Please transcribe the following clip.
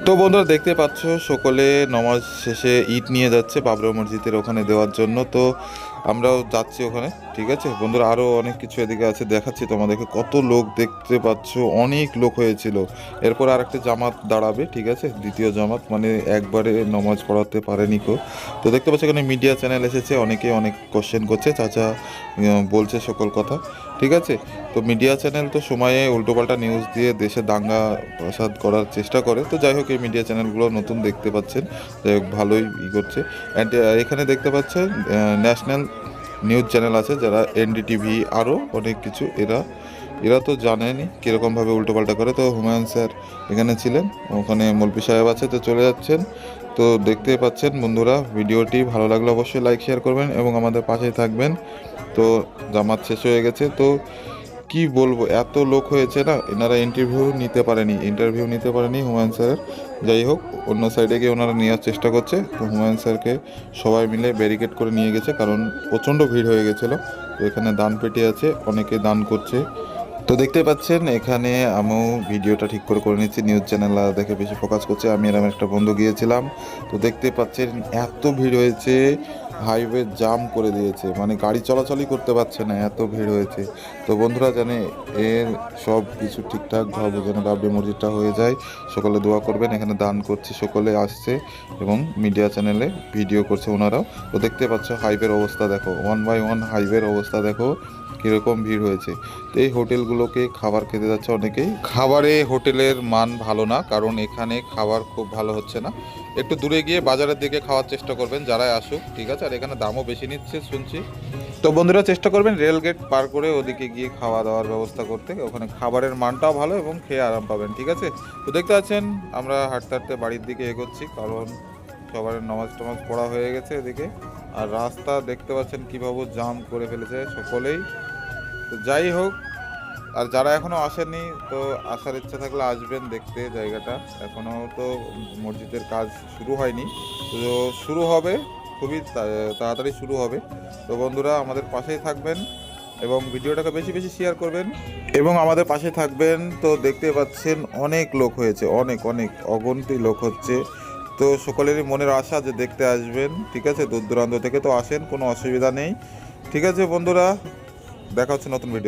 তো বন্ধুরা দেখতে পাচ্ছ সকলে নামাজ শেষে ইট নিয়ে যাচ্ছে বাবরি মসজিদের ওখানে দেওয়ার জন্য। তো আমরাও যাচ্ছি ওখানে, ঠিক আছে বন্ধুরা। আরও অনেক কিছু এদিকে আছে, দেখাচ্ছি তোমাদেরকে। কত লোক দেখতে পাচ্ছ, অনেক লোক হয়েছিল। এরপর আর একটা জামাত দাঁড়াবে, ঠিক আছে, দ্বিতীয় জামাত, মানে একবারে নামাজ পড়াতে পারেনি কেউ। তো দেখতে পাচ্ছ এখানে মিডিয়া চ্যানেল এসেছে, অনেকে অনেক কোশ্চেন করছে, চাচা বলছে সকল কথা, ঠিক আছে। তো মিডিয়া চ্যানেল তো সময়ে উল্টোপাল্টা নিউজ দিয়ে দেশে দাঙ্গা প্রসাদ করার চেষ্টা করে। তো যাই হোক, এই মিডিয়া চ্যানেলগুলো নতুন দেখতে পাচ্ছেন, যাই হোক ভালোই করছে। অ্যান্ড এখানে দেখতে পাচ্ছেন ন্যাশনাল নিউজ চ্যানেল আছে, যারা এনডিটিভি, আরও অনেক কিছু। এরা এরা তো জানেনই কীরকমভাবে উল্টোপাল্টা করে। তো হুমায়ুন স্যার এখানে ছিলেন, ওখানে মলপি সাহেব আছে, তো চলে যাচ্ছেন। তো দেখতে পাচ্ছেন বন্ধুরা, ভিডিওটি ভালো লাগলে অবশ্যই লাইক শেয়ার করবেন এবং আমাদের পাশেই থাকবেন। তো জামাত শেষ হয়ে গেছে, তো কি বলবো, এত লোক হয়েছে না, এনারা ইন্টারভিউ নিতে পারেনি হুমায়ুন স্যারের। যাই হোক, অন্য সাইডে গিয়ে ওনারা নেওয়ার চেষ্টা করছে। তো হুমায়ুন স্যারকে সবাই মিলে ব্যারিকেড করে নিয়ে গেছে, কারণ প্রচণ্ড ভিড় হয়ে গেছিলো। তো এখানে দান পেটি আছে, অনেকে দান করছে। তো দেখতে পাচ্ছেন এখানে আমিও ভিডিওটা ঠিক করে নিচ্ছি, নিউজ চ্যানেল দেখে বেশি ফোকাস করছে। আমি আর আমার একটা বন্ধু গিয়েছিলাম। তো দেখতে পাচ্ছেন এত ভিড় হয়েছে, হাইওয়ে জাম করে দিয়েছে, মানে গাড়ি চলাচলই করতে পারছে না, এত ভিড় হয়েছে। তো বন্ধুরা জানে, এর সব কিছু ঠিকঠাকভাবে যেন বাবরি মসজিদটা হয়ে যায়, সকলে দোয়া করবেন। এখানে দান করছে, সকলে আসছে এবং মিডিয়া চ্যানেলে ভিডিও করছে ওনারাও। তো দেখতে পাচ্ছ হাইওয়ের অবস্থা দেখো, ওয়ান বাই ওয়ান হাইওয়ের অবস্থা দেখো কীরকম ভিড় হয়েছে। তো এই হোটেলগুলোকে খাবার খেতে যাচ্ছে অনেকেই। হোটেলের মান ভালো না, কারণ এখানে খাবার খুব ভালো হচ্ছে না। একটু দূরে গিয়ে বাজারের দিকে খাওয়ার চেষ্টা করবেন যারাই আসুক, ঠিক আছে। আর এখানে দামও বেশি নিচ্ছে শুনছি। তো বন্ধুরা চেষ্টা করবেন রেল গেট পার করে ওদিকে গিয়ে খাওয়া দাওয়ার ব্যবস্থা করতে, ওখানে খাবারের মানটাও ভালো এবং খেয়ে আরাম পাবেন, ঠিক আছে। তো দেখতে পাচ্ছেন আমরা হাঁটতে হাঁটতে বাড়ির দিকে এগোচ্ছি, কারণ সবার নামাজ টামাজ পড়া হয়ে গেছে এদিকে। আর রাস্তা দেখতে পাচ্ছেন কীভাবে জাম করে ফেলেছে সকলেই। তো যাই হোক, আর যারা এখনও আসেননি, তো আসার ইচ্ছা থাকলে আসবেন দেখতে জায়গাটা। এখনও তো মসজিদের কাজ শুরু হয়নি, তো শুরু হবে, খুবই তাড়াতাড়ি শুরু হবে। তো বন্ধুরা আমাদের পাশেই থাকবেন এবং ভিডিওটাকে বেশি বেশি শেয়ার করবেন এবং আমাদের পাশে থাকবেন। তো দেখতে পাচ্ছেন অনেক লোক হয়েছে, অনেক অনেক অগণিত লোক হচ্ছে। তো সকলেরই মনের আশা যে দেখতে আসবেন, ঠিক আছে, দূর দূরান্ত থেকে তো আসেন, কোনো অসুবিধা নেই, ঠিক আছে বন্ধুরা। দেখা হচ্ছে নতুন ভিডিও।